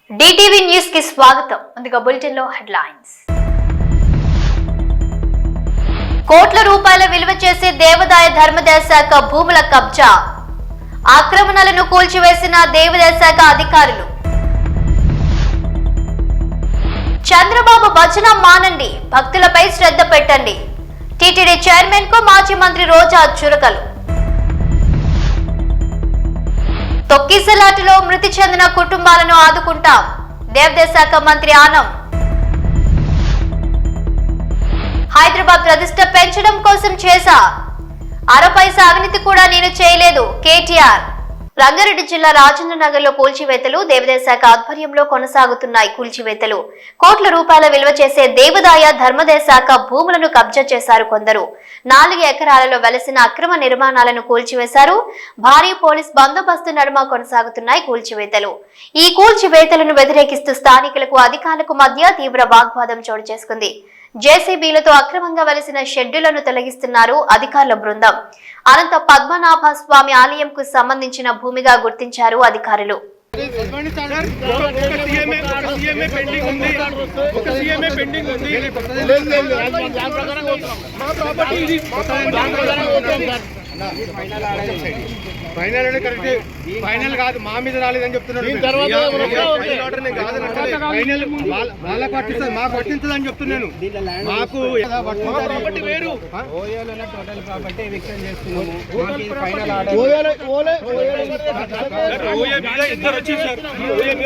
DTV news కి స్వాగతం. ముందుగా బులెటిన్ లో హెడ్లైన్స్. కోట్ల రూపాయల విలువ చేసే దేవాదాయ ధర్మాదాయ శాఖ భూముల కబ్జా, ఆక్రమణలను కూల్చివేసిన దేవాదాయ శాఖ అధికారులు. చంద్రబాబు భజన మానండి, భక్తులపై శ్రద్ధ పెట్టండి. టీటీడీ చైర్మన్ కు మాజీ మంత్రి రోజా చురకలు. తొక్కిసలాటలో మృతి చెందిన కుటుంబాలను ఆదుకుంటాం, దేవాదాయ శాఖ మంత్రి ఆనం. హైదరాబాద్ ప్రతిష్ట పెంచడం కోసం చేశా, అరపైసా అవినీతి కూడా నేను చేయలేదు కేటీఆర్. రంగారెడ్డి జిల్లా రాజేంద్రనగర్ లో కూల్చివేతలు. దేవాదాయ శాఖ ఆధ్వర్యంలో కొనసాగుతున్నాయి కూల్చివేతలు. కోట్ల రూపాయల విలువ చేసే దేవాదాయ ధర్మాదాయ శాఖ భూములను కబ్జా చేశారు కొందరు. 4 ఎకరాలలో వెలసిన అక్రమ నిర్మాణాలను కూల్చివేశారు. భారీ పోలీస్ బందోబస్తు నడుమ కొనసాగుతున్నాయి కూల్చివేతలు. ఈ కూల్చివేతలను వ్యతిరేకిస్తూ స్థానికులకు అధికారులకు మధ్య తీవ్ర వాగ్వాదం చోటు చేసుకుంది. జేసీబీలతో అక్రమంగా వెలసిన షెడ్డులను తొలగిస్తున్నారు అధికారుల బృందం. అనంత పద్మనాభ స్వామి ఆలయంకు సంబంధించిన భూమిగా గుర్తించారు అధికారులు. ఫైనల్ కాదు, మా మీద రాలేదని చెప్తున్నాడు. వాళ్ళ పట్టిస్తుంది, మాకు పట్టించదని చెప్తున్నాను. మాకు వేరు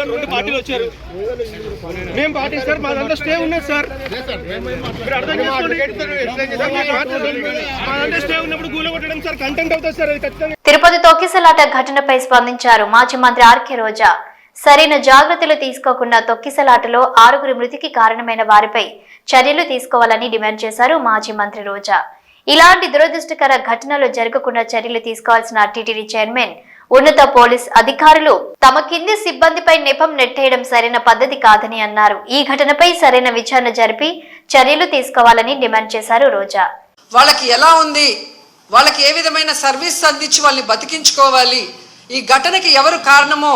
రెండు పార్టీలు వచ్చారు. మేము పార్టీ సార్, మాదంతా స్టే ఉన్నది సార్. అర్థం మాదంతా స్టే ఉన్నప్పుడు గూల కొట్టడం సార్ కంటెంట్ అవుతుంది సార్. అది ఖచ్చితంగా. తిరుపతి తొక్కిసలాట ఘటనపై స్పందించారు మాజీ మంత్రి ఆర్కే రోజా. సరైన జాగ్రత్తలు తీసుకోకుండా తొక్కిసలాటలో 6 మృతికి కారణమైన వారిపై చర్యలు తీసుకోవాలని డిమాండ్ చేశారు మాజీ మంత్రి రోజా. ఇలాంటి దురదృష్టకర ఘటనలు జరగకుండా చర్యలు తీసుకోవాల్సిన టీటీడీ చైర్మన్, ఉన్నత పోలీస్ అధికారులు తమ కింది సిబ్బందిపై నెపం నెట్టేయడం సరైన పద్ధతి కాదని అన్నారు. ఈ ఘటనపై సరైన విచారణ జరిపి చర్యలు తీసుకోవాలని డిమాండ్ చేశారు రోజా. వాళ్ళకి ఎలా ఉంది, వాళ్ళకి ఏ విధమైన సర్వీస్ అందించి వాళ్ళని బతికించుకోవాలి, ఈ ఘటనకి ఎవరు కారణమో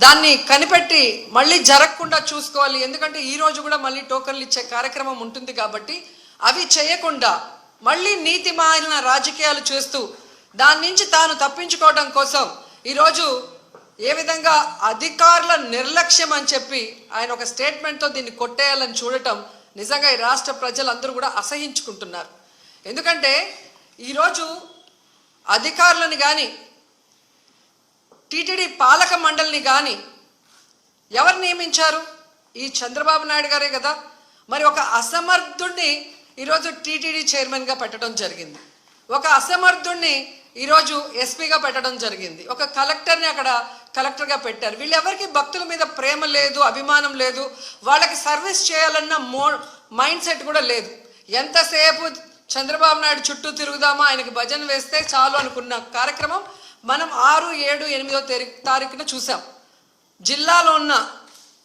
దాన్ని కనిపెట్టి మళ్ళీ జరగకుండా చూసుకోవాలి. ఎందుకంటే ఈ రోజు కూడా మళ్ళీ టోకన్లు ఇచ్చే కార్యక్రమం ఉంటుంది కాబట్టి అవి చేయకుండా మళ్ళీ నీతిమాలిన రాజకీయాలు చేస్తూ దాని నుంచి తాను తప్పించుకోవడం కోసం ఈరోజు ఏ విధంగా అధికారుల నిర్లక్ష్యం అని చెప్పి ఆయన ఒక స్టేట్మెంట్తో దీన్ని కొట్టేయాలని చూడటం నిజంగా ఈ రాష్ట్ర ప్రజలందరూ కూడా అసహించుకుంటున్నారు. ఎందుకంటే ఈరోజు అధికారులను కానీ టీటీడీ పాలక మండలిని కానీ ఎవరు నియమించారు? ఈ చంద్రబాబు నాయుడు గారే కదా. మరి ఒక అసమర్థుడిని ఈరోజు టీటీడీ చైర్మన్గా పెట్టడం జరిగింది, ఒక అసమర్థుడిని ఈరోజు ఎస్పీగా పెట్టడం జరిగింది, ఒక కలెక్టర్ని అక్కడ కలెక్టర్గా పెట్టారు. వీళ్ళెవరికి భక్తుల మీద ప్రేమ లేదు, అభిమానం లేదు, వాళ్ళకి సర్వీస్ చేయాలన్న మైండ్ సెట్ కూడా లేదు. ఎంతసేపు చంద్రబాబు నాయుడు చుట్టూ తిరుగుదామా, ఆయనకి భజన వేస్తే చాలు అనుకున్న కార్యక్రమం మనం 6, 7, 8వ తారీఖున చూసాం. జిల్లాలో ఉన్న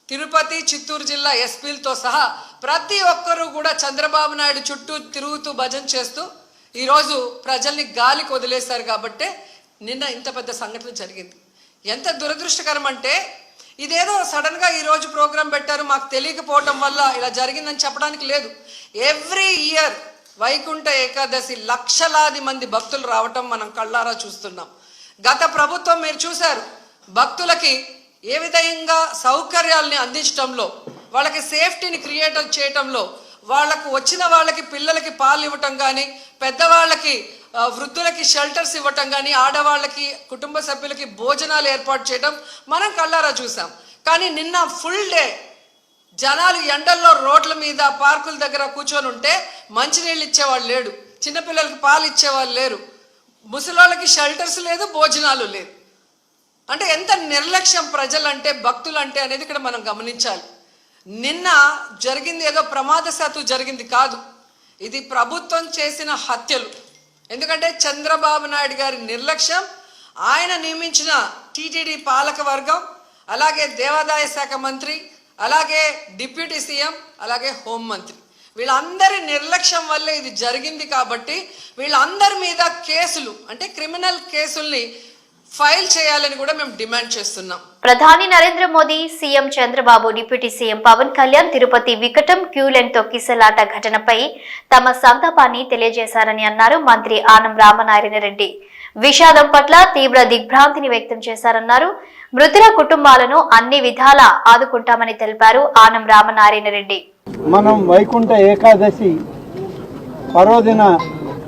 తిరుపతి, చిత్తూరు జిల్లా ఎస్పీలతో సహా ప్రతి ఒక్కరూ కూడా చంద్రబాబు నాయుడు చుట్టూ తిరుగుతూ భజన చేస్తూ ఈరోజు ప్రజల్ని గాలికి వదిలేశారు. కాబట్టే నిన్న ఇంత పెద్ద సంఘటన జరిగింది. ఎంత దురదృష్టకరం అంటే ఇదేదో సడన్గా ఈరోజు ప్రోగ్రాం పెట్టారు, మాకు తెలియకపోవటం వల్ల ఇలా జరిగిందని చెప్పడానికి లేదు. ఎవ్రీ ఇయర్ వైకుంఠ ఏకాదశి లక్షలాది మంది భక్తులు రావటం మనం కళ్ళారా చూస్తున్నాం. గత ప్రభుత్వం మీరు చూశారు, భక్తులకి ఏ విధంగా సౌకర్యాలని అందించడంలో, వాళ్ళకి సేఫ్టీని క్రియేట్ చేయటంలో, వాళ్ళకు వచ్చిన వాళ్ళకి పిల్లలకి పాలు ఇవ్వటం కానీ, పెద్దవాళ్ళకి వృద్ధులకి షెల్టర్స్ ఇవ్వటం కానీ, ఆడవాళ్ళకి కుటుంబ సభ్యులకి భోజనాలు ఏర్పాటు చేయడం మనం కళ్ళారా చూసాం. కానీ నిన్న ఫుల్ డే జనాలు ఎండల్లో రోడ్ల మీద పార్కుల దగ్గర కూర్చొని ఉంటే మంచినీళ్ళు ఇచ్చేవాళ్ళు లేడు, చిన్నపిల్లలకి పాలు ఇచ్చేవాళ్ళు లేరు, ముసలోళ్ళకి షెల్టర్స్ లేదు, భోజనాలు లేదు. అంటే ఎంత నిర్లక్ష్యం ప్రజలంటే, భక్తులంటే అనేది ఇక్కడ మనం గమనించాలి. నిన్న జరిగింది ఏదో ప్రమాదశాత్తు జరిగింది కాదు, ఇది ప్రభుత్వం చేసిన హత్యలు. ఎందుకంటే చంద్రబాబు నాయుడు గారి నిర్లక్ష్యం, ఆయన నియమించిన టీటీడీ పాలక వర్గం, అలాగే దేవాదాయ శాఖ మంత్రి, అలాగే డిప్యూటీ సీఎం, అలాగే హోంమంత్రి, వీళ్ళందరి నిర్లక్ష్యం వల్లే ఇది జరిగింది. కాబట్టి వీళ్ళందరి మీద కేసులు, అంటే క్రిమినల్ కేసుల్ని ఫైల్ చేయాలని కూడా మేము డిమాండ్ చేస్తున్నాం. ప్రధాని Narendra Modi, CM Chandrababu, deputy CM Pawan Kalyan Tirupati వికటం క్యూలైన్ తొక్కిసలాట ఘటనపై తమ సంతాపాన్ని తెలియజేశారని అన్నారు మంత్రి ఆనం రామనారాయణ రెడ్డి. విషాదం పట్ల తీవ్ర దిగ్భ్రాంతిని వ్యక్తం చేశారన్నారు. మృతుల కుటుంబాలను అన్ని విధాలా ఆదుకుంటామని తెలిపారు ఆనం రామనారాయణ రెడ్డి. మనం వైకుంఠ ఏకాదశి పర్వదిన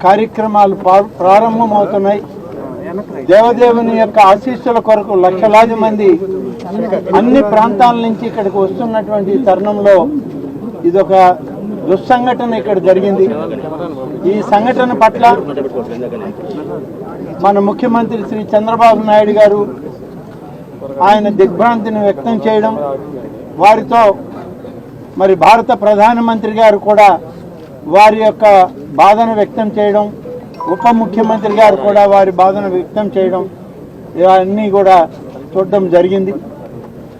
కార్యక్రమాలు ప్రారంభమవుతున్నాయి. దేవదేవుని యొక్క ఆశీస్సుల కొరకు లక్షలాది మంది అన్ని ప్రాంతాల నుంచి ఇక్కడికి వస్తున్నటువంటి తరుణంలో ఇదొక దుస్సంఘటన ఇక్కడ జరిగింది. ఈ సంఘటన పట్ల మన ముఖ్యమంత్రి శ్రీ చంద్రబాబు నాయుడు గారు ఆయన దిగ్భ్రాంతిని వ్యక్తం చేయడం, వారితో మరి భారత ప్రధానమంత్రి గారు కూడా వారి యొక్క బాధను వ్యక్తం చేయడం, ఉప ముఖ్యమంత్రి గారు కూడా వారి బాధను వ్యక్తం చేయడం, ఇవన్నీ కూడా చూడడం జరిగింది.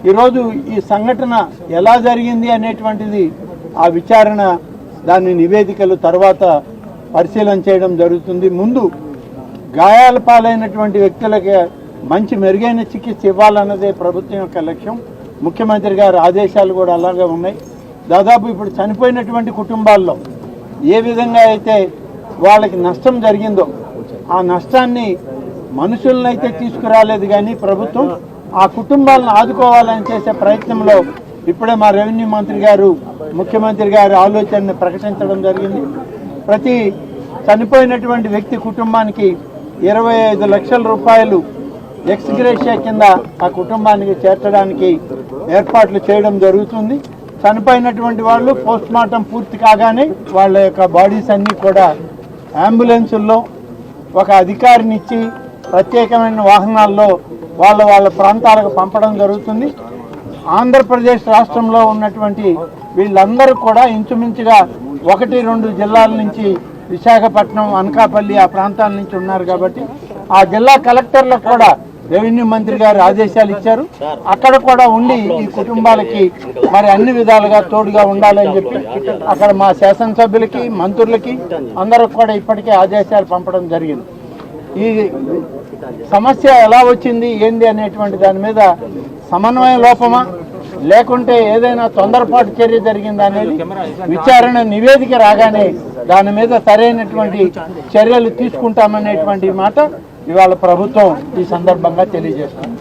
ఈరోజు ఈ సంఘటన ఎలా జరిగింది అనేటువంటిది ఆ విచారణ, దాని నివేదికలు తర్వాత పరిశీలన చేయడం జరుగుతుంది. ముందు గాయాల పాలైనటువంటి వ్యక్తులకి మంచి మెరుగైన చికిత్స ఇవ్వాలన్నదే ప్రభుత్వం యొక్క లక్ష్యం. ముఖ్యమంత్రి గారి ఆదేశాలు కూడా అలాగే ఉన్నాయి. దాదాపు ఇప్పుడు చనిపోయినటువంటి కుటుంబాల్లో ఏ విధంగా అయితే వాళ్ళకి నష్టం జరిగిందో ఆ నష్టాన్ని మనుషులనైతే తీసుకురాలేదు, కానీ ప్రభుత్వం ఆ కుటుంబాలను ఆదుకోవాలని చేసే ప్రయత్నంలో ఇప్పుడే మా రెవెన్యూ మంత్రి గారు ముఖ్యమంత్రి గారి ఆలోచనని ప్రకటించడం జరిగింది. ప్రతి చనిపోయినటువంటి వ్యక్తి కుటుంబానికి 25 లక్షల రూపాయలు ఎక్స్ గ్రేషియా కింద ఆ కుటుంబానికి చేర్చడానికి ఏర్పాట్లు చేయడం జరుగుతుంది. చనిపోయినటువంటి వాళ్ళు పోస్ట్ మార్టం పూర్తి కాగానే వాళ్ళ యొక్క బాడీస్ అన్నీ కూడా అంబులెన్సుల్లో ఒక అధికారిని ఇచ్చి ప్రత్యేకమైన వాహనాల్లో వాళ్ళ ప్రాంతాలకు పంపడం జరుగుతుంది. ఆంధ్రప్రదేశ్ రాష్ట్రంలో ఉన్నటువంటి వీళ్ళందరూ కూడా ఇంచుమించుగా 1-2 జిల్లాల నుంచి, విశాఖపట్నం, అనకాపల్లి ఆ ప్రాంతాల నుంచి ఉన్నారు. కాబట్టి ఆ జిల్లా కలెక్టర్లకు కూడా రెవెన్యూ మంత్రి గారు ఆదేశాలు ఇచ్చారు. అక్కడ కూడా ఉండి ఈ కుటుంబాలకి మరి అన్ని విధాలుగా తోడుగా ఉండాలని చెప్పి అక్కడ మా శాసనసభ్యులకి, మంత్రులకి అందరికి కూడా ఇప్పటికే ఆదేశాలు పంపడం జరిగింది. ఈ సమస్య ఎలా వచ్చింది ఏంది అనేటువంటి దాని మీద సమన్వయ లోపమా లేకుంటే ఏదైనా తొందరపాటు చర్య జరిగిందా అనేది విచారణ నివేదిక రాగానే దాని మీద సరైనటువంటి చర్యలు తీసుకుంటామనేటువంటి మాట ఇవాళ ప్రభుత్వం ఈ సందర్భంగా తెలియజేస్తుంది.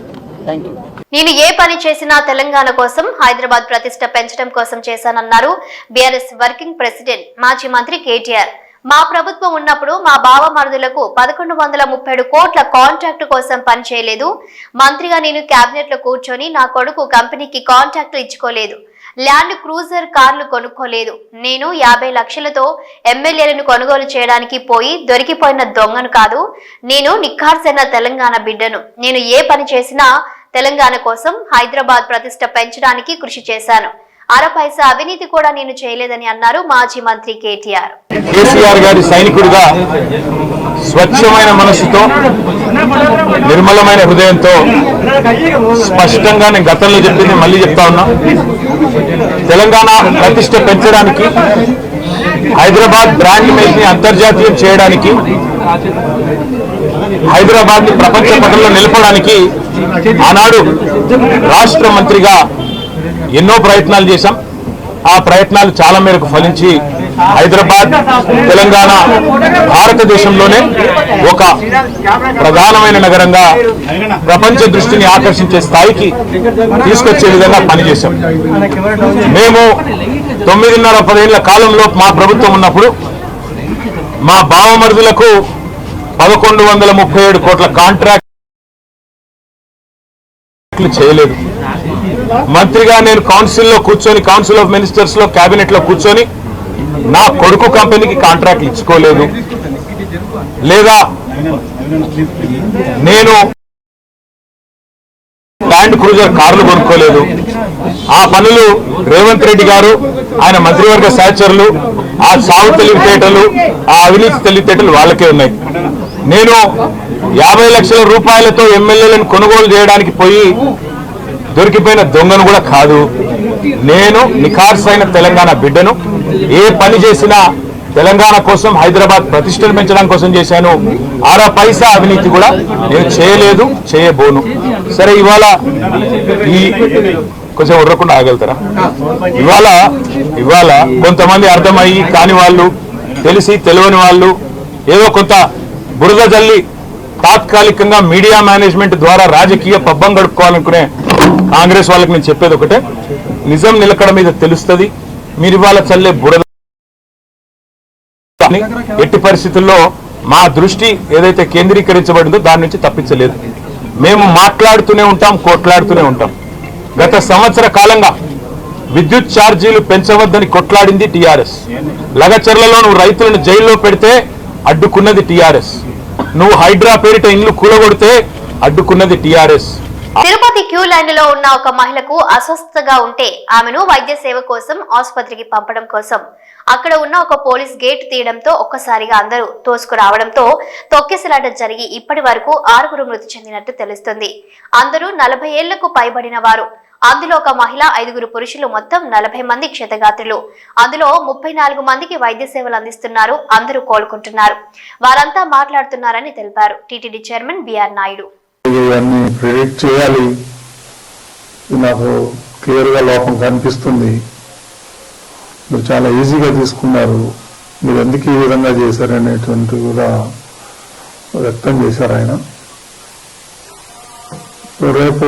Thank you. నేను ఏ పని చేసినా తెలంగాణ కోసం, హైదరాబాద్ ప్రతిష్ట పెంచడం కోసం చేశానన్నారు బీఆర్ఎస్ వర్కింగ్ ప్రెసిడెంట్ మాజీ మంత్రి కేటీఆర్. మా ప్రభుత్వం ఉన్నప్పుడు మా బావమరుదులకు 1137 కోట్ల కాంట్రాక్టు కోసం పని చేయలేదు. మంత్రిగా నేను కేబినెట్ లో కూర్చొని నా కొడుకు కంపెనీకి కాంట్రాక్టులు ఇచ్చుకోలేదు. ల్యాండ్ క్రూజర్ కార్లు కొనుక్కోలేదు. నేను 50 లక్షలతో ఎమ్మెల్యేలను కొనుగోలు చేయడానికి పోయి దొరికిపోయిన దొంగను కాదు. నేను నిఖార్సైన తెలంగాణ బిడ్డను. నేను ఏ పని చేసినా తెలంగాణ కోసం, హైదరాబాద్ ప్రతిష్ట పెంచడానికి కృషి చేశాను. 6 పైసా అవినీతి కూడా నేను చేయలేదని అన్నారు మాజీ మంత్రి కేటీఆర్. కేసీఆర్ గారి సైనికుడిగా స్వచ్ఛమైన మనసుతో, నిర్మలమైన హృదయంతో స్పష్టంగా నేను గతంలో చెప్పింది మళ్ళీ చెప్తా ఉన్నా. తెలంగాణ ప్రతిష్ట పెంచడానికి, హైదరాబాద్ బ్రాండ్ ఇమేజ్ ని అంతర్జాతీయం చేయడానికి, హైదరాబాద్ ని ప్రపంచ పటంలో నిలపడానికి ఆనాడు రాష్ట్ర మంత్రిగా ఎన్నో ప్రయత్నాలు చేశాం. ఆ ప్రయత్నాలు చాలా మేరకు ఫలించి హైదరాబాద్, తెలంగాణ భారతదేశంలోనే ఒక ప్రధానమైన నగరంగా ప్రపంచ దృష్టిని ఆకర్షించే స్థాయికి తీసుకొచ్చే విధంగా పనిచేశాం. మేము 9.5-10 ఏళ్ల కాలంలో మా ప్రభుత్వం ఉన్నప్పుడు మా బావమరుదులకు 1137 కోట్ల కాంట్రాక్ట్లు చేయలేదు. మంత్రిగా నేను కౌన్సిల్లో కూర్చొని, కౌన్సిల్ ఆఫ్ మినిస్టర్స్ లో, కేబినెట్ లో కూర్చొని నా కొడుకు కంపెనీకి కాంట్రాక్ట్లు ఇచ్చుకోలేదు. లేదా నేను ల్యాండ్ క్రూజర్ కార్లు కొనుక్కోలేదు. ఆ పనులు రేవంత్ రెడ్డి గారు, ఆయన మంత్రివర్గ సహచరులు, ఆ సాగు తెలివితేటలు, ఆ అవినీతి తెలివితేటలు వాళ్ళకే ఉన్నాయి. నేను 50 లక్షల రూపాయలతో ఎమ్మెల్యేలను కొనుగోలు చేయడానికి పోయి దొరికిపోయిన దొంగను కూడా కాదు. నేను నిఖార్సైన తెలంగాణ బిడ్డను. ఏ పని చేసినా తెలంగాణ కోసం, హైదరాబాద్ ప్రతిష్టను పెంచడం కోసం చేశాను. ఆరో పైసా అవినీతి కూడా నేను చేయలేదు, చేయబోను. సరే, ఇవాళ ఈ కొంచెం ఉర్రకుండా ఆగలుగుతారా? ఇవాళ కొంతమంది అర్థమయ్యి కాని వాళ్ళు, తెలిసి తెలియని వాళ్ళు ఏదో కొంత బురద జల్లి తాత్కాలికంగా మీడియా మేనేజ్మెంట్ ద్వారా రాజకీయ పబ్బం గడుపుకోవాలనుకునే కాంగ్రెస్ వాళ్ళకి నేను చెప్పేది ఒకటే, నిజం నిలకడ మీద తెలుస్తుంది. మీరు ఇవాళ చల్లే బురద ఎట్టి పరిస్థితుల్లో మా దృష్టి ఏదైతే కేంద్రీకరించబడిందో దాని నుంచి తప్పించలేదు. మేము మాట్లాడుతూనే ఉంటాం, కొట్లాడుతూనే ఉంటాం. గత సంవత్సర కాలంగా విద్యుత్ ఛార్జీలు పెంచవద్దని కొట్లాడింది టీఆర్ఎస్. లగచర్లలో నువ్వు రైతులను జైల్లో పెడితే అడ్డుకున్నది టీఆర్ఎస్. నువ్వు హైడ్రా పేరిట ఇండ్లు కూలగొడితే అడ్డుకున్నది టీఆర్ఎస్. తిరుపతి క్యూ లైన్ లో ఉన్న ఒక మహిళకు అస్వస్థతగా ఉంటే ఆమెను వైద్య సేవ కోసం ఆసుపత్రికి పంపడం కోసం అక్కడ ఉన్న ఒక పోలీస్ గేట్ తీయడంతో ఒక్కసారిగా అందరూ తోసుకురావడంతో తొక్కిసలాట జరిగి ఇప్పటి వరకు 6 మృతి చెందినట్టు తెలుస్తుంది. అందరూ 40 ఏళ్లకు పైబడిన వారు. అందులో ఒక మహిళ, 5 పురుషులు, మొత్తం 40 మంది క్షతగాత్రులు. అందులో 34 మందికి వైద్య సేవలు అందిస్తున్నారు. అందరూ కోలుకుంటున్నారు. వారంతా మాట్లాడుతున్నారని తెలిపారు టీటీడీ చైర్మన్ బిఆర్ నాయుడు. ఇవన్నీ ప్రిడిక్ట్ చేయాలి, నాకు క్లియర్గా లోపం కనిపిస్తుంది. మీరు చాలా ఈజీగా తీసుకున్నారు, మీరు ఎందుకు ఈ విధంగా చేశారనేటువంటి కూడా వ్యక్తం చేశారు ఆయన. రేపు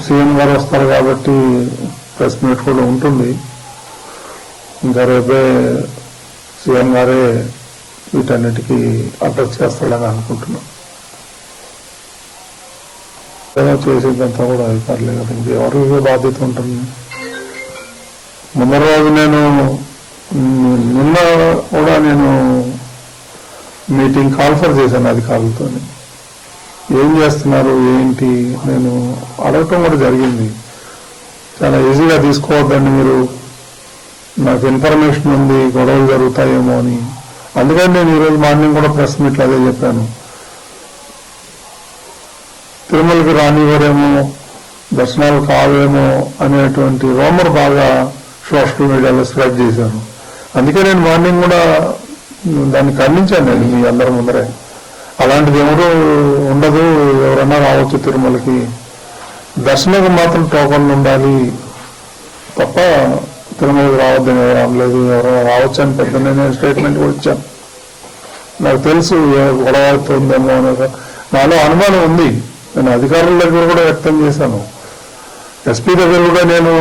సీఎం గారు వస్తారు కాబట్టి ప్రెస్ మీట్ కూడా ఉంటుంది. ఇంకా రేపే సీఎం గారే వీటన్నిటికీ అడ్రస్ చేస్తాడని అనుకుంటున్నాం. చేసేదంతా కూడా అధికారులే కదా, ఇంకెవరికి బాధ్యత ఉంటుంది. ముందర రోజు నిన్న కూడా నేను మీటింగ్ కాల్ఫర్ చేశాను అధికారులతో. ఏం చేస్తున్నారు ఏంటి నేను అడగటం కూడా జరిగింది. చాలా ఈజీగా తీసుకోవద్దండి, మీరు నాకు ఇన్ఫర్మేషన్ ఉంది గొడవలు జరుగుతాయేమో అని. అందుకని నేను ఈరోజు మార్నింగ్ కూడా ప్రెస్ మీట్లో అదే చెప్పాను. తిరుమలకి రానివ్వరేమో, దర్శనాలు కావేమో అనేటువంటి రూమర్ బాగా సోషల్ మీడియాలో స్ప్రెడ్ చేశాను. అందుకే నేను మార్నింగ్ కూడా దాన్ని ఖండించాను. నేను మీ అందరి ముందరే అలాంటిది ఎవరు ఉండదు, ఎవరన్నా రావచ్చు తిరుమలకి, దర్శనకు మాత్రం టోకన్లు ఉండాలి తప్ప తిరుమలకి రావద్దని ఎవరు అనలేదు. ఎవరైనా రావచ్చు అని పెద్ద నేను స్టేట్మెంట్ కూడా ఇచ్చాను. నాకు తెలుసు గొడవ అవుతుందేమో అనేది నాలో అనుమానం ఉంది. నేను అధికారుల దగ్గర కూడా వ్యక్తం చేశాను. ఎస్పీ దగ్గర కూడా నేను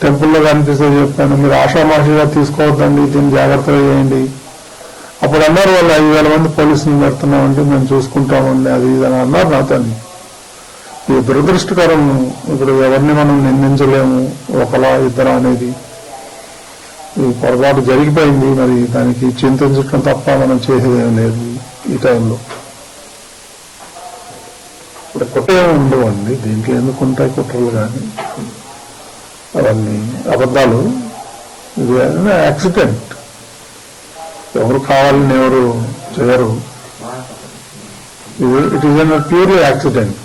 టెంపుల్లో కనిపిస్తే చెప్పాను, మీరు ఆషామాషిగా తీసుకోవద్దండి, దీన్ని జాగ్రత్తగా చేయండి. అప్పుడు అన్నారు వాళ్ళు 5,000 మంది పోలీసులు పెడుతున్నామంటే మేము చూసుకుంటామండి అది ఇది అని అన్నారు నాతో. ఇది దురదృష్టకరం. ఇప్పుడు ఎవరిని మనం నిందించలేము, ఒకలా ఇద్దరు అనేది. ఈ పొరపాటు జరిగిపోయింది, మరి దానికి చింతించడం తప్ప మనం చేసేదేం లేదు ఈ టైంలో. ఇప్పుడు కుట్ర ఉండవండి, దీంట్లో ఎందుకు ఉంటాయి కుట్రలు కానీ, అవన్నీ అబద్ధాలు. ఇది యాక్సిడెంట్, ఎవరు కావాలని ఎవరు చేయరు. It is an purely accident.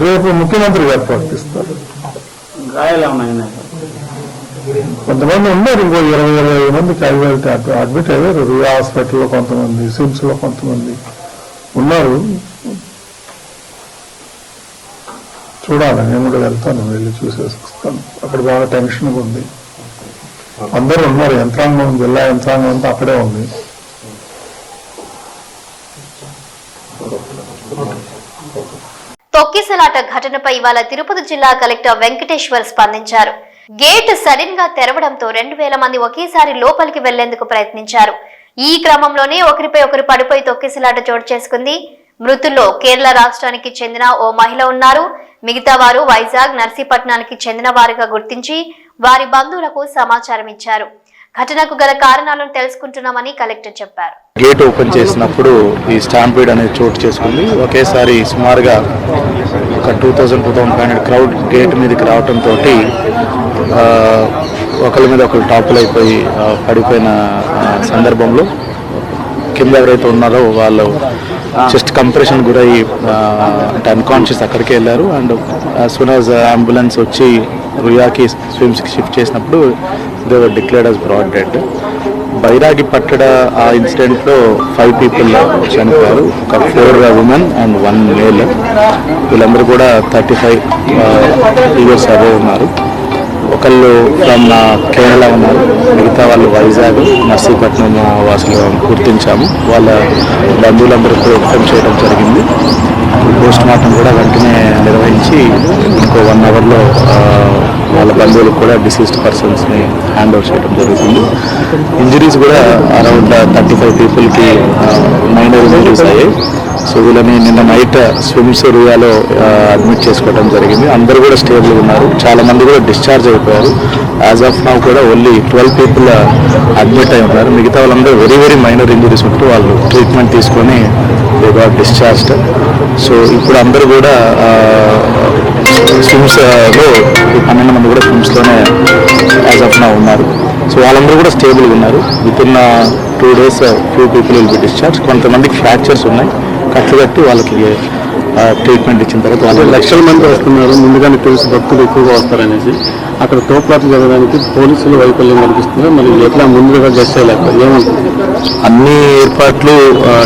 రేపు ముఖ్యమంత్రి గారు ప్రకటిస్తారు. కొంతమంది ఉన్నారు, ఇంకో 20-25 మందికి అడ్మిట్ అయ్యారు. రియా హాస్పిటల్లో కొంతమంది, సిమ్స్ లో కొంతమంది ఉన్నారు. చూడాలి, నేను కూడా వెళ్తాను, వెళ్ళి చూసేసి వస్తాను. అక్కడ బాగా టెన్షన్గా ఉంది. అందరూ ఉన్నారు, యంత్రాంగం, జిల్లా యంత్రాంగం అంతా అక్కడే ఉంది. తొక్కిసలాట ఘటనపై ఇవాళ తిరుపతి జిల్లా కలెక్టర్ వెంకటేశ్వర్ స్పందించారు. గేట్ సడన్ గా తెరవడంతో 2,000 మంది ఒకేసారి లోపలికి వెళ్లేందుకు ప్రయత్నించారు. ఈ క్రమంలోనే ఒకరిపై ఒకరు పడిపోయి తొక్కిసలాట చోటు చేసుకుంది. మృతుల్లో కేరళ రాష్ట్రానికి చెందిన ఓ మహిళ ఉన్నారు. మిగతా వారు వైజాగ్, నర్సీపట్నానికి చెందిన వారుగా గుర్తించి వారి బంధువులకు సమాచారం ఇచ్చారు. ఘటనకు గల కారణాలను తెలుసుకుంటున్నామని కలెక్టర్ చెప్పారు. గేట్ ఓపెన్ చేసినప్పుడు ఈ స్టాంపీడ్ అనేది చోటు చేసుకుంది. ఒకేసారి సుమారుగా ఒక 2,000-2,500 క్రౌడ్ గేట్ మీదకి రావడంతో ఒకరి మీద ఒకరు టాపుల్ అయిపోయి పడిపోయిన సందర్భంలో కింద ఎవరైతే ఉన్నారో వాళ్ళు చెస్ట్ కంప్రెషన్ గురై అంటే అన్కాన్షియస్ అక్కడికి వెళ్ళారు. And as soon as ambulance వచ్చి రుయాకి స్విమ్స్కి షిఫ్ట్ చేసినప్పుడు they were declared as broad dead. బైరాగి పట్టడ ఆ ఇన్సిడెంట్లో 5 people చనిపోయారు, ఒక 4 women and 1 male. వీళ్ళందరూ కూడా 35 years అబవ్ ఉన్నారు. ఒకళ్ళు ఫ్రమ్ కేరళ ఉన్నారు, మిగతా వాళ్ళు వైజాగ్, నర్సీపట్నం వాసులు గుర్తించాము. వాళ్ళ బంధువులందరూ కూడా ఇన్ఫార్మ్ చేయడం జరిగింది. పోస్ట్ మార్టం కూడా వెంటనే నిర్వహించి ఇంకో 1 hourలో వాళ్ళ బంధువులకు కూడా డిసీజ్డ్ పర్సన్స్ని హ్యాండ్ ఓవర్ చేయడం జరుగుతుంది. ఇంజరీస్ కూడా అరౌండ్ 35 peopleకి మైనర్ ఇంజరీస్ అయ్యాయి. సో వీళ్ళని నిన్న నైట్ స్విమ్స్ రుయాలో అడ్మిట్ చేసుకోవడం జరిగింది. అందరూ కూడా స్టేబుల్ ఉన్నారు, చాలా మంది కూడా డిశ్చార్జ్ అయిపోయారు. యాజ్ ఆఫ్ నౌ కూడా ఓన్లీ 12 people అడ్మిట్ అయి ఉన్నారు. మిగతా వాళ్ళందరూ వెరీ వెరీ మైనర్ ఇంజరీస్ ఉంటూ వాళ్ళు ట్రీట్మెంట్ తీసుకొని దే గాట్ డిశ్చార్జ్డ్. సో ఇప్పుడు అందరూ కూడా స్విమ్స్లో 12 మంది కూడా స్విమ్స్లోనే యాజ్ ఆఫ్ నౌ ఉన్నారు. సో వాళ్ళందరూ కూడా స్టేబుల్గా ఉన్నారు. With in 2 days few people will be discharged. కొంతమందికి ఫ్రాక్చర్స్ ఉన్నాయి, కట్లు కట్టి వాళ్ళకి ట్రీట్మెంట్ ఇచ్చిన తర్వాత వాళ్ళు లక్షల మంది వస్తున్నారు. ముందుగానే తెలుసు భక్తులు ఎక్కువగా వస్తారనేసి అక్కడ తోపులాట్లు జరగడానికి పోలీసులు వైఫల్యం కనిపిస్తుంది. మరి ఎట్లా ముందుగా గెస్ట్ చేయలేక ఏమంటుంది? అన్ని ఏర్పాట్లు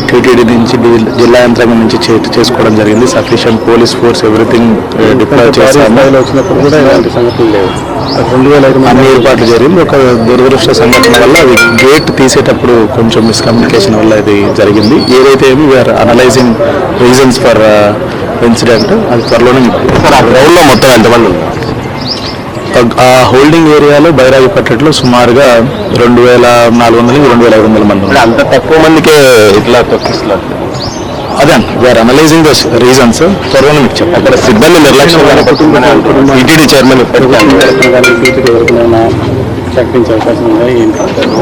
టీటీడీ నుంచి జిల్లా యంత్రాంగం నుంచి చేసుకోవడం జరిగింది. Sufficient police force everything deploy చేశాము. వచ్చినప్పుడు కూడా ఇలాంటి సంఘటనలు లేవు. 2005 అన్ని ఏర్పాట్లు జరిగింది. ఒక దురదృష్ట సంఘటన వల్ల అది గేట్ తీసేటప్పుడు కొంచెం మిస్కమ్యూనికేషన్ వల్ల ఇది జరిగింది. ఏదైతే ఏమి we are analysing reasons for incident. అది త్వరలోనే ఆ గ్రౌండ్లో మొత్తం ఎంతమంది ఉన్నారు? ఆ హోల్డింగ్ ఏరియాలో బైరాగి పట్టట్లో సుమారుగా 2400 నుంచి 2500 మంది ఉన్నారు. అంత తక్కువ మందికే ఇట్లా తొక్కిస్తున్నారు. అదే వీఆర్ అనలైజింగ్ ద రీజన్స్. త్వరలోనే మీకు చెప్తాను. అక్కడ సిబ్బంది నిర్లక్ష్యం టీటీడీ చైర్మన్ ప్రకటించే అవకాశం ఉన్నాయి.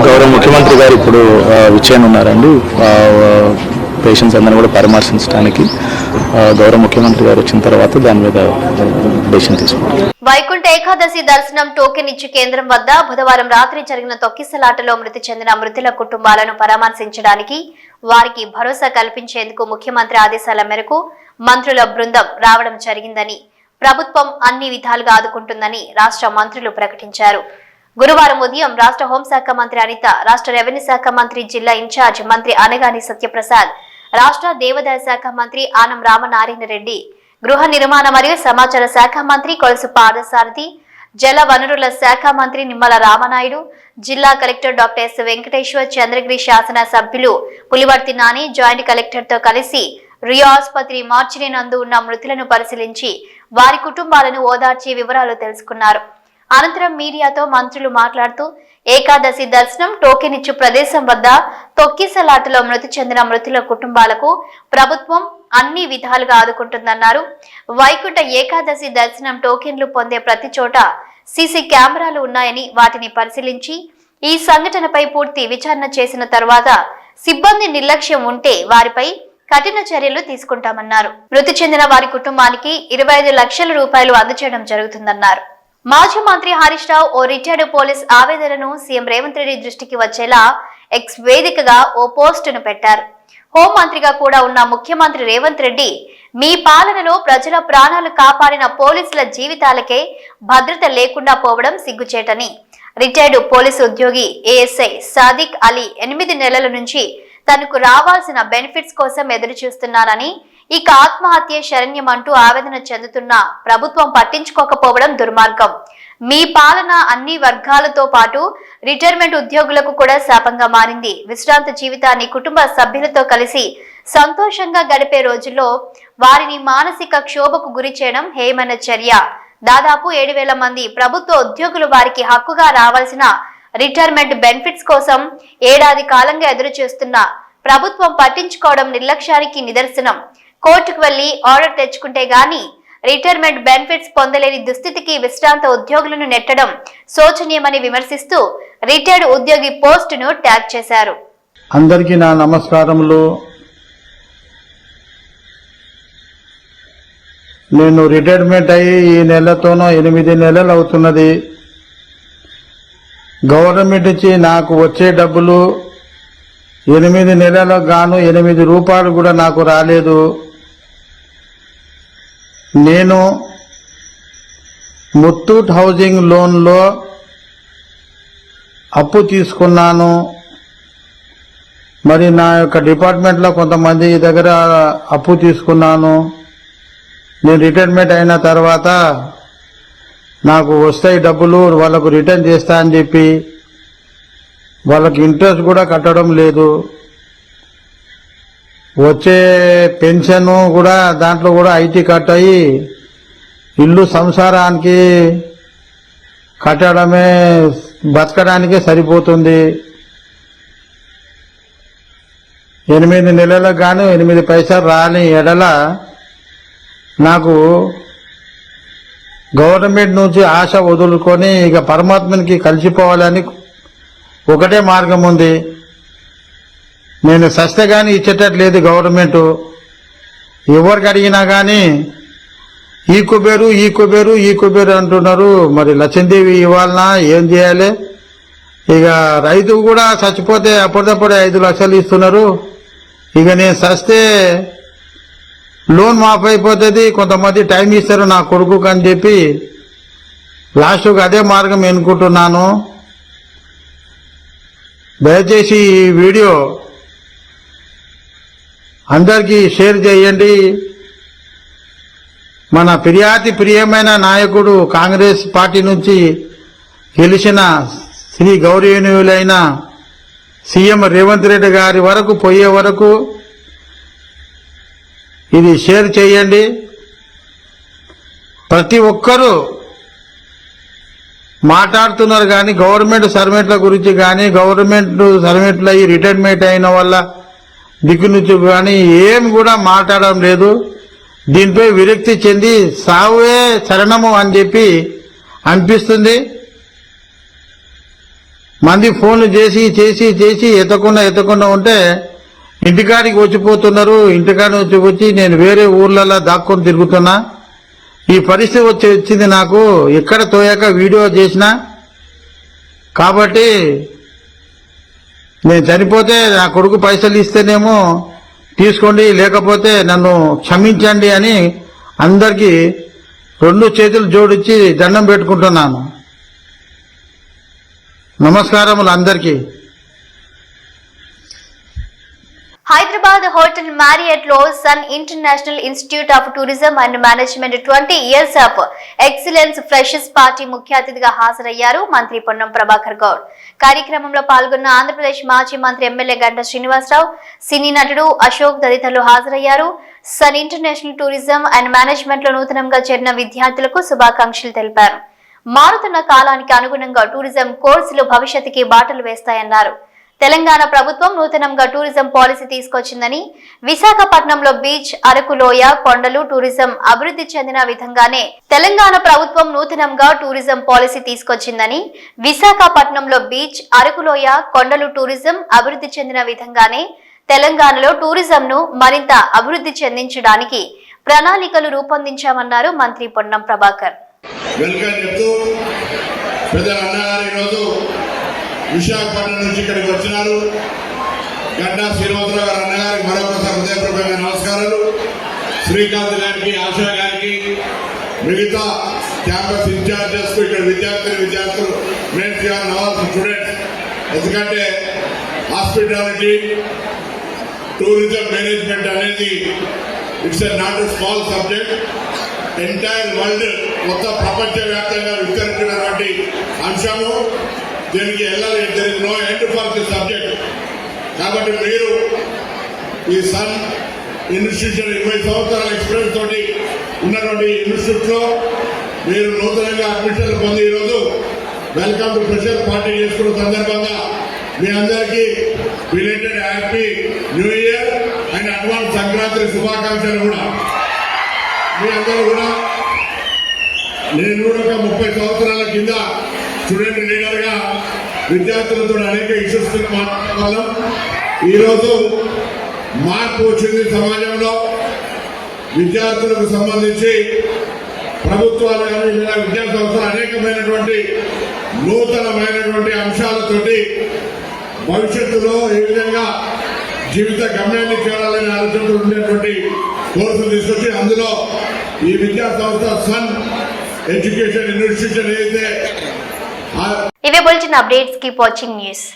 గౌరవ ముఖ్యమంత్రి గారు ఇప్పుడు విచ్చేయనున్నారండి. పేషెంట్స్ అందరినీ కూడా పరామర్శించడానికి గౌరవ ముఖ్యమంత్రి గారు వచ్చిన తర్వాత దాని మీద డెసిషన్ తీసుకుంటారు. వైకుంఠ ఏకాదశి దర్శనం టోకెన్ ఇచ్చి కేంద్రం వద్ద బుధవారం రాత్రి జరిగిన తొక్కిసలాటలో మృతి చెందిన మృతుల కుటుంబాలను పరామర్శించడానికి వారికి భరోసా కల్పించేందుకు ముఖ్యమంత్రి ఆదేశాల మేరకు మంత్రుల బృందం రావడం జరిగిందని, ప్రభుత్వం అన్ని విధాలుగా ఆదుకుంటుందని రాష్ట్ర మంత్రులు ప్రకటించారు. గురువారం ఉదయం రాష్ట్ర హోంశాఖ మంత్రి అనిత, రాష్ట్ర రెవెన్యూ శాఖ మంత్రి, జిల్లా ఇన్ఛార్జ్ మంత్రి అనగాని సత్యప్రసాద్, రాష్ట్ర దేవాదాయ శాఖ మంత్రి ఆనం రామనారాయణ రెడ్డి, గృహ నిర్మాణ మరియు సమాచార శాఖ మంత్రి కొలుసు పార్థసారథి, జల వనరుల శాఖ మంత్రి నిమ్మల రామనాయుడు, జిల్లా collector doctor yes Venkateshwar, Chandragiri శాసన సభ్యులు పులివర్తి నాని జాయింట్ కలెక్టర్ తో కలిసి రియా ఆసుపత్రి మార్చిని నందు ఉన్న మృతులను పరిశీలించి వారి కుటుంబాలను ఓదార్చి వివరాలు తెలుసుకున్నారు. అనంతరం మీడియాతో మంత్రులు మాట్లాడుతూ ఏకాదశి దర్శనం టోకెన్ ఇచ్చు ప్రదేశం వద్ద తొక్కిసలాటలో మృతి చెందిన మృతుల కుటుంబాలకు ప్రభుత్వం అన్ని విధాలుగా ఆదుకుంటుందన్నారు. వైకుంఠ ఏకాదశి దర్శనం టోకెన్లు పొందే ప్రతి చోట సీసీ కెమెరాలు ఉన్నాయని వాటిని పరిశీలించి ఈ సంఘటనపై పూర్తి విచారణ చేసిన తర్వాత సిబ్బంది నిర్లక్ష్యం ఉంటే వారిపై కఠిన చర్యలు తీసుకుంటామన్నారు. మృతి చెందిన వారి కుటుంబానికి 25 లక్షల రూపాయలు అందజేయడం జరుగుతుందన్నారు. మాజీ మంత్రి హరీష్ రావు ఓ రిటైర్డ్ పోలీస్ ఆవేదనను సీఎం రేవంత్ రెడ్డి దృష్టికి వచ్చేలా ఎక్స్ వేదికగా ఓ పోస్టును పెట్టారు. హోంమంత్రిగా కూడా ఉన్న ముఖ్యమంత్రి రేవంత్ రెడ్డి, మీ పాలనలో ప్రజల ప్రాణాలు కాపాడిన పోలీసుల జీవితాలకే భద్రత లేకుండా పోవడం సిగ్గుచేటని, రిటైర్డ్ పోలీసు ఉద్యోగి ఏఎస్ఐ సాదిక్ అలీ 8 నెలల నుంచి తనకు రావాల్సిన బెనిఫిట్స్ కోసం ఎదురు చూస్తున్నానని, ఇక ఆత్మహత్య శరణ్యమంటూ ఆవేదన చెందుతున్న ప్రభుత్వం పట్టించుకోకపోవడం దుర్మార్గం. మీ పాలన అన్ని వర్గాలతో పాటు రిటైర్మెంట్ ఉద్యోగులకు కూడా శాపంగా మారింది. విశ్రాంత జీవితాన్ని కుటుంబ సభ్యులతో కలిసి సంతోషంగా గడిపే రోజుల్లో వారిని మానసిక క్షోభకు గురి చేయడం హేయమైన చర్య. దాదాపు 7,000 మంది ప్రభుత్వ ఉద్యోగులు వారికి హక్కుగా రావాల్సిన రిటైర్మెంట్ బెనిఫిట్స్ కోసం ఏడాది కాలంగా ఎదురు చూస్తున్న ప్రభుత్వం పట్టించుకోవడం నిర్లక్ష్యానికి నిదర్శనం. కోర్టుకు వెళ్లి ఆర్డర్ తెచ్చుకుంటే గాని రిటైర్మెంట్ బెనిఫిట్స్ పొందలేని దుస్థితికి విశ్రాంత ఉద్యోగులను నెట్టడం శోచనీయమని విమర్శిస్తూ రిటైర్డ్ ఉద్యోగి పోస్టును ట్యాగ్ చేశారు. అందరికీ నా నమస్కారములు. నేను రిటైర్మెంట్ అయ్యి ఈ నెలతోనో 8 నెలలు అవుతున్నది. గవర్నమెంట్ నుంచి నాకు వచ్చే డబ్బులు 8 నెలలకు గాను 8 రూపాయలు కూడా నాకు రాలేదు. నేను ముత్తూట్ హౌసింగ్ లోన్లో అప్పు తీసుకున్నాను. మరి నా యొక్క డిపార్ట్మెంట్లో కొంతమంది దగ్గర అప్పు తీసుకున్నాను. నేను రిటైర్మెంట్ అయిన తర్వాత నాకు వస్తాయి డబ్బులు, వాళ్ళకు రిటర్న్ చేస్తా అని చెప్పి వాళ్ళకి ఇంట్రెస్ట్ కూడా కట్టడం లేదు. వచ్చే పెన్షన్ కూడా దాంట్లో కూడా ఐటీ కట్ అయ్యి ఇల్లు సంసారానికి కట్టడమే బతకడానికే సరిపోతుంది. 8 నెలలకు గాను 8 పైసలు రాని ఎడల నాకు గవర్నమెంట్ నుంచి ఆశ వదులుకొని ఇక పరమాత్మనికి కలిసిపోవాలని ఒకటే మార్గం ఉంది. నేను సస్తే కానీ ఇచ్చేటట్లేదు గవర్నమెంట్. ఎవరికి అడిగినా కానీ ఈ కుబేరు అంటున్నారు. మరి లక్ష్మీదేవి ఇవ్వాలనా, ఏం చేయాలి? ఇక రైతు కూడా చచ్చిపోతే అప్పటిదప్పుడే 5 లక్షలు ఇస్తున్నారు. ఇక నేను సస్తే లోన్ మాఫ్ అయిపోతుంది, కొంతమంది టైం ఇస్తారు నా కొడుకు అని చెప్పి లాస్ట్కి అదే మార్గం ఎన్నుకుంటున్నాను. దయచేసి ఈ వీడియో అందరికీ షేర్ చేయండి. మన ప్రియమైన నాయకుడు కాంగ్రెస్ పార్టీ నుంచి గెలిచిన శ్రీ గౌరవనీయులైన సీఎం రేవంత్ రెడ్డి గారి వరకు పోయే వరకు ఇది షేర్ చేయండి. ప్రతి ఒక్కరూ మాట్లాడుతున్నారు కానీ గవర్నమెంట్ సర్వెంట్ల గురించి కానీ గవర్నమెంట్ సర్వెంట్లు అయ్యి రిటైర్మెంట్ అయిన వాళ్ళ దిక్కు నుంచి కానీ ఏం కూడా మాట్లాడడం లేదు. దీనిపై విరక్తి చెంది సావే శరణము అని చెప్పి అనిపిస్తుంది. మంది ఫోన్లు చేసి ఎత్తకుండా ఉంటే ఇంటికాడికి వచ్చిపోతున్నారు. ఇంటికాడికి వచ్చి నేను వేరే ఊర్లలో దాక్కొని తిరుగుతున్నా. ఈ పరిస్థితి వచ్చింది నాకు ఎక్కడ తోయాక వీడియో చేసినా. కాబట్టి నేను చనిపోతే నా కొడుకు పైసలు ఇస్తేనేమో తీసుకోండి, లేకపోతే నన్ను క్షమించండి అని అందరికీ 2 చేతులు జోడించి దండం పెట్టుకుంటున్నాను. నమస్కారములు అందరికీ. హైదరాబాద్ హోటల్ మ్యారియట్ లో sun international institute of tourism and management 20 years of excellence freshers party ముఖ్య అతిథిగా హాజరయ్యారు మంత్రి పొన్నం ప్రభాకర్ గౌడ్. కార్యక్రమంలో పాల్గొన్న ఆంధ్రప్రదేశ్ మాజీ మంత్రి ఎమ్మెల్యే గంటా శ్రీనివాసరావు, సినీ నటుడు అశోక్ తదితరులు హాజరయ్యారు. Sun international tourism and management లో నూతనంగా చేరిన విద్యార్థులకు శుభాకాంక్షలు తెలిపారు. మారుతున్న కాలానికి అనుగుణంగా టూరిజం కోర్సులు భవిష్యత్తుకి బాటలు వేస్తాయన్నారు. తెలంగాణ ప్రభుత్వం నూతనంగా టూరిజం పాలసీ తీసుకొచ్చిందని, విశాఖపట్నంలో బీచ్, అరకులోయ, కొండలు టూరిజం అభివృద్ధి చెందిన విధంగానే తెలంగాణ ప్రభుత్వం నూతనంగా టూరిజం పాలసీ తీసుకొచ్చిందని, విశాఖపట్నంలో బీచ్, అరకులోయ, కొండలు టూరిజం అభివృద్ధి చెందిన విధంగానే తెలంగాణలో టూరిజంను మరింత అభివృద్ధి చెందించడానికి ప్రణాళికలు రూపొందించామన్నారు మంత్రి పొన్నం ప్రభాకర్. విశాఖపట్నం నుంచి ఇక్కడికి వచ్చినారు. గంటా శ్రీనివాసరావు గారు అన్నగారికి మరొకసారి హృదయపూర్వకంగా నమస్కారాలు. శ్రీకాంత్ గారికి, ఆశా గారికి, మిగతా క్యాంపస్ ఇన్ఛార్జెస్, ఇక్కడ విద్యార్థులు స్టూడెంట్స్. ఎందుకంటే హాస్పిటాలిటీ టూరిజం మేనేజ్మెంట్ అనేది it's not a small subject. Entire world మొత్తం ప్రపంచవ్యాప్తంగా విస్తరించినటువంటి అంశము. దీనికి వెళ్ళాలి, there is no end for the subject. కాబట్టి మీరు ఈ సన్ ఇన్స్టిట్యూషన్ 20 సంవత్సరాల ఎక్స్పీరియన్స్ తోటి ఉన్నటువంటి ఇన్స్టిట్యూట్ లో మీరు నూతనంగా అడ్మిషన్లు పొంది ఈరోజు వెల్కమ్ టు ఫ్రెషర్ పార్టీ చేసుకున్న సందర్భంగా మీ అందరికీ belated happy new year and advance Sankranti శుభాకాంక్షలు కూడా. మీ అందరూ కూడా నేను కూడా ఒక 30 సంవత్సరాల కింద స్టూడెంట్ లీడర్ గా విద్యార్థులతో అనేక ఇష్యూస్ మాట్లాడడం. ఈరోజు మార్పు వచ్చింది సమాజంలో. విద్యార్థులకు సంబంధించి ప్రభుత్వాలు కానీ లేదా విద్యా సంస్థలు అనేకమైనటువంటి నూతనమైనటువంటి అంశాలతోటి భవిష్యత్తులో ఏ విధంగా జీవిత గమ్యాన్ని చేరాలనే ఆలోచనతో ఉండేటువంటి కోర్సులు తీసుకొచ్చి అందులో ఈ విద్యా సంస్థ సన్ ఎడ్యుకేషన్ ఇన్స్టిట్యూషన్ ఏదైతే ఇవే bulletin updates. Keep watching news.